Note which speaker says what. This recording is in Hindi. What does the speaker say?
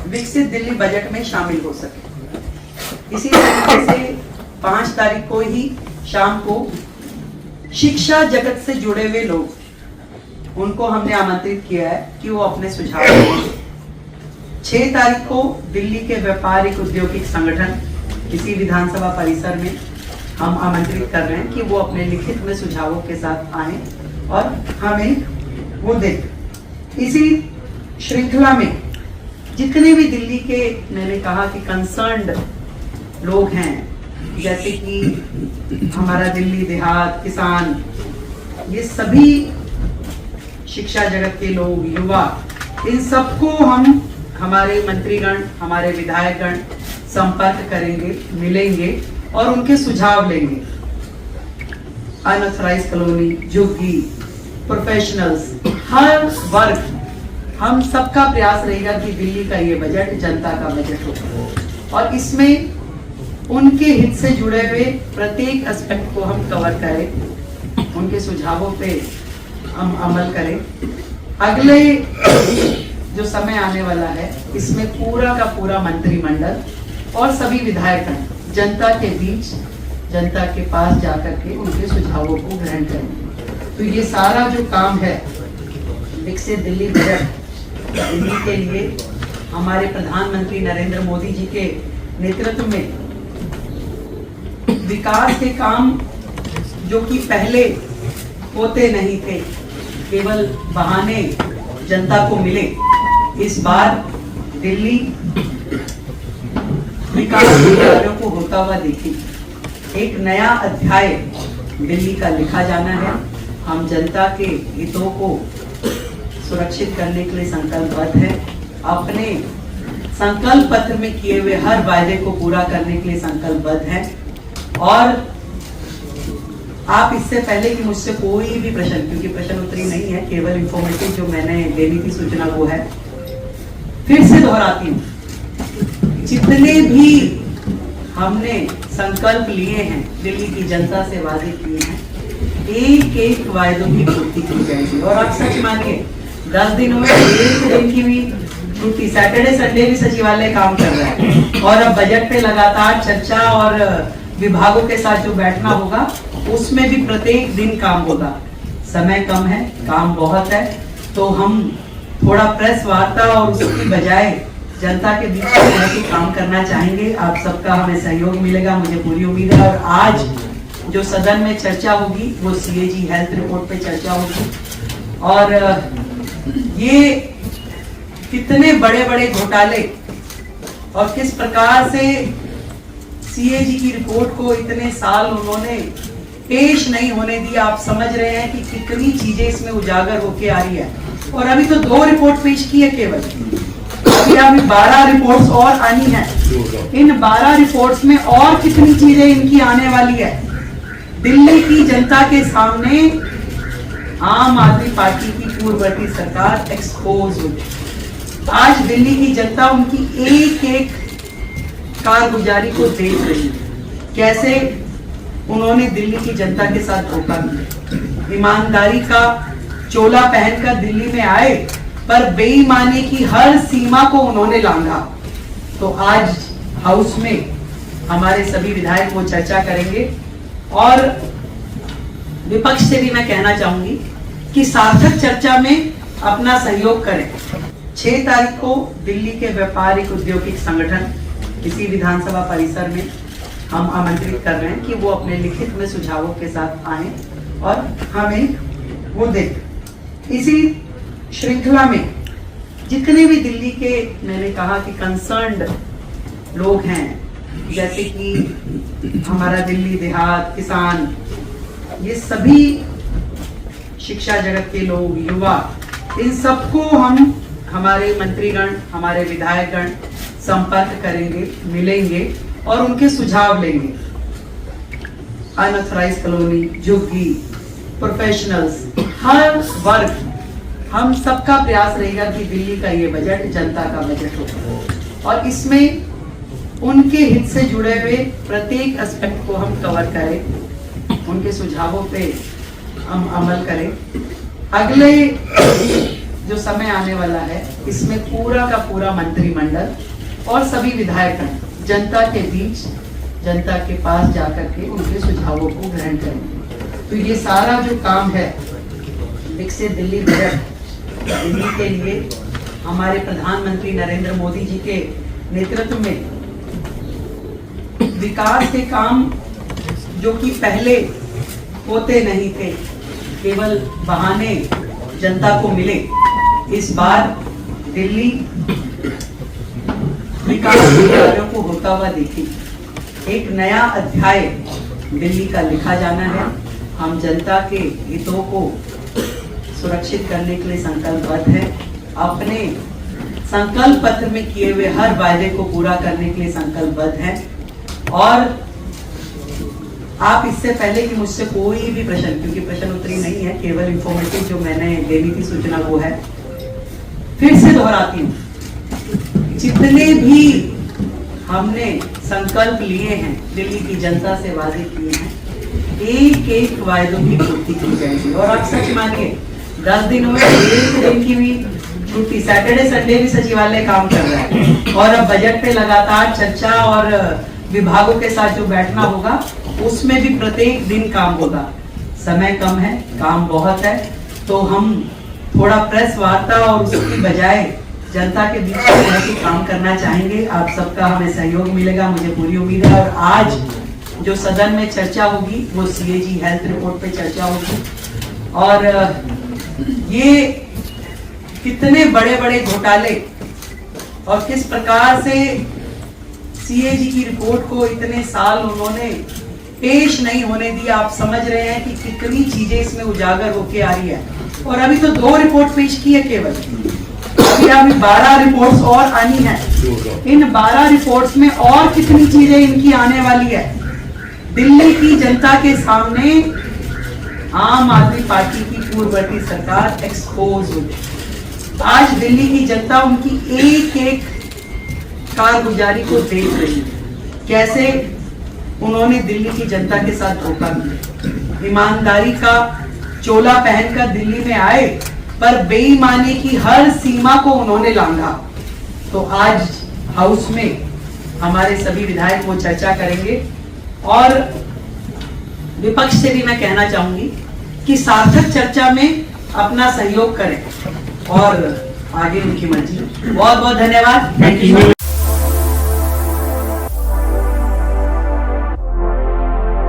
Speaker 1: विकसित दिल्ली बजट में शामिल हो सके। इसी तरीके से 5 तारीख को ही शाम को शिक्षा जगत से जुड़े हुए लोग, उनको हमने आमंत्रित किया है कि वो अपने सुझाव देंगे। 6 तारीख को दिल्ली के व्यापारिक औद्योगिक संगठन किसी विधानसभा परिसर में हम आमंत्रित कर रहे हैं कि वो अपने लिखित में सुझावों के साथ आए और हमें वो दें। इसी श्रृंखला में जितने भी दिल्ली के, मैंने कहा कि कंसर्न्ड लोग हैं, जैसे कि हमारा दिल्ली देहात, किसान, ये सभी शिक्षा जगत के लोग, युवा, इन सबको हम, हमारे मंत्रीगण, हमारे विधायकगण संपर्क करेंगे, मिलेंगे और उनके सुझाव लेंगे। अनऑथराइज्ड कॉलोनी, झुग्गी, प्रोफेशनल्स, हर वर्ग, हम सबका प्रयास रहेगा कि दिल्ली का ये बजट जनता का बजट हो और इसमें उनके हित से जुड़े हुए प्रत्येक एस्पेक्ट को हम कवर करें, उनके सुझावों पे हम अमल करें। अगले जो समय आने वाला है, इसमें पूरा का पूरा मंत्रिमंडल और सभी विधायक जनता के बीच, जनता के पास जाकर के उनके सुझावों को ग्रहण करेंगे। तो ये सारा जो काम है विकसित दिल्ली बजट, दिल्ली के लिए हमारे प्रधानमंत्री नरेंद्र मोदी जी के नेतृत्व में विकास के काम जो कि पहले होते नहीं थे, केवल बहाने जनता को मिले, इस बार दिल्ली विकास के कार्यों को होता हुआ देखी। एक नया अध्याय दिल्ली का लिखा जाना है। हम जनता के हितों को सुरक्षित करने के लिए संकल्पबद्ध है। अपने संकल्प पत्र में किए हुए हर वायदे को पूरा करने के लिए संकल्पबद्ध है। और आप इससे पहले कि मुझसे कोई भी प्रश्न, क्योंकि प्रश्न उत्तरी नहीं है, केवल इंफॉर्मेटिव जो मैंने देनी थी सूचना वो है, फिर से दोहराती हूँ, जितने भी हमने संकल्प लिए हैं, दिल्ली की जनता से वादे किए हैं, एक एक वायदों की पूर्ति की जाएगी। और आप सच मानिए 10 दिनों में 1 दिन की भी छुट्टी, सैटरडे संडे भी सचिवालय काम कर रहा है और अब बजट पे लगातार चर्चा और विभागों के साथ जो बैठना होगा उसमें भी प्रत्येक दिन काम होगा। समय कम है, काम बहुत है, तो हम थोड़ा प्रेस वार्ता और उसकी बजाय जनता के बीच में की काम करना चाहेंगे। आप सबका हमें सहयोग मिलेगा, मुझे पूरी उम्मीद है। और आज जो सदन में चर्चा होगी वो सीएजी हेल्थ रिपोर्ट पे चर्चा होगी और ये कितने बड़े बड़े घोटाले और किस प्रकार से सीएजी की रिपोर्ट को इतने साल उन्होंने पेश नहीं होने दिया, आप समझ रहे हैं कि कितनी चीजें इसमें उजागर होके आ रही है। और अभी तो 2 रिपोर्ट पेश की है केवल, अभी 12 रिपोर्ट्स और आनी है। इन 12 रिपोर्ट्स में और कितनी चीजें इनकी आने वाली है। दिल्ली की जनता के सामने आम आदमी पार्टी की पूर्ववर्ती सरकार एक्सपोज हुई। आज दिल्ली की जनता उनकी एक एक कारगुजारी को देख रही है, कैसे उन्होंने दिल्ली की जनता के साथ धोखा किया। ईमानदारी का चोला पहनकर दिल्ली में आए पर बेईमानी की हर सीमा को उन्होंने लांघा। तो आज हाउस में हमारे सभी विधायक वो चर्चा करेंगे और विपक्ष से भी मैं कहना चाहूंगी कि सार्थक चर्चा में अपना सहयोग करें। 6 तारीख को दिल्ली के व्यापारिक औद्योगिक संगठन किसी विधानसभा परिसर में हम आमंत्रित कर रहे हैं कि वो अपने लिखित में सुझावों के साथ आए और हमें वो दें। इसी श्रृंखला में जितने भी दिल्ली के, मैंने कहा कि कंसर्न्ड लोग हैं, जैसे कि हमारा दिल्ली देहात, किसान, ये सभी शिक्षा जगत के लोग, युवा, इन सबको हम, हमारे मंत्रीगण, हमारे विधायकगण संपर्क करेंगे, मिलेंगे और उनके सुझाव लेंगे। अनऑथराइज्ड कॉलोनी, झुग्गी, प्रोफेशनल्स, हर वर्ग, हम सबका प्रयास रहेगा कि दिल्ली का ये बजट जनता का बजट हो और इसमें उनके हित से जुड़े हुए प्रत्येक एस्पेक्ट को हम कवर करें, उनके सुझावों पे हम अमल करें। अगले जो समय आने वाला है, इसमें पूरा का पूरा मंत्रिमंडल और सभी विधायक जनता के बीच, जनता के पास जाकर के उनके सुझावों को ग्रहण करेंगे। तो ये सारा जो काम है विकसित दिल्ली बजट दिल्ली के लिए हमारे प्रधानमंत्री नरेंद्र मोदी जी के नेतृत्व में विकास के काम जो कि पहले होते नहीं थे, केवल बहाने जनता को मिले, इस बार दिल्ली विकास के कार्यों को होता हुआ देखी। एक नया अध्याय दिल्ली का लिखा जाना है। हम जनता के हितों को सुरक्षित करने के लिए संकल्पबद्ध है। अपने संकल्प पत्र में किए हुए हर वायदे को पूरा करने के लिए संकल्पबद्ध है। और आप इससे पहले कि मुझसे कोई भी प्रश्न, क्योंकि प्रश्न उत्तरी नहीं है, केवल इंफॉर्मेटिव जो मैंने देनी थी सूचना वो है, फिर से दोहराती हूँ, जितने भी हमने संकल्प लिए हैं, दिल्ली की जनता से वादे किए हैं, एक एक वायदों की पूर्ति की जाएगी। और आप सच मानिए 10 दिनों में एक दिन की भी छुट्टी, सैटरडे संडे भी सचिवालय काम कर रहा है। और अब बजट पे लगातार चर्चा और विभागों के साथ जो बैठना होगा उसमें भी प्रत्येक दिन काम होगा। समय कम है, काम बहुत है, तो हम थोड़ा प्रेस वार्ता और उसकी बजाय जनता के बीच में काम करना चाहेंगे। आप सबका हमें सहयोग मिलेगा, मुझे पूरी उम्मीद है। और आज जो सदन में चर्चा होगी वो सीएजी हेल्थ रिपोर्ट पे चर्चा होगी। और ये कितने बड़े बड़े घोटाले और किस प्रकार से सीएजी की रिपोर्ट को इतने साल उन्होंने पेश नहीं होने दिया, आप समझ रहे हैं कि कितनी चीजें इसमें उजागर होके आ रही है। और अभी तो 2 रिपोर्ट पेश की है केवल, अभी 12 रिपोर्ट्स और आनी है। इन 12 रिपोर्ट्स में और कितनी चीजें इनकी आने वाली है। दिल्ली की जनता के सामने आम आदमी पार्टी की पूर्ववर्ती सरकार एक्सपोज हो गई। आज दिल्ली की जनता उनकी एक एक कारगुजारी को देख रही है, कैसे उन्होंने दिल्ली की जनता के साथ धोखा किया। ईमानदारी का चोला पहनकर दिल्ली में आए, पर बेईमानी की हर सीमा को उन्होंने लांघा। तो आज हाउस में हमारे सभी विधायक वो चर्चा करेंगे। और विपक्ष से भी मैं कहना चाहूंगी कि सार्थक चर्चा में अपना सहयोग करें और आगे उनकी मर्जी। बहुत बहुत धन्यवाद। Thank you.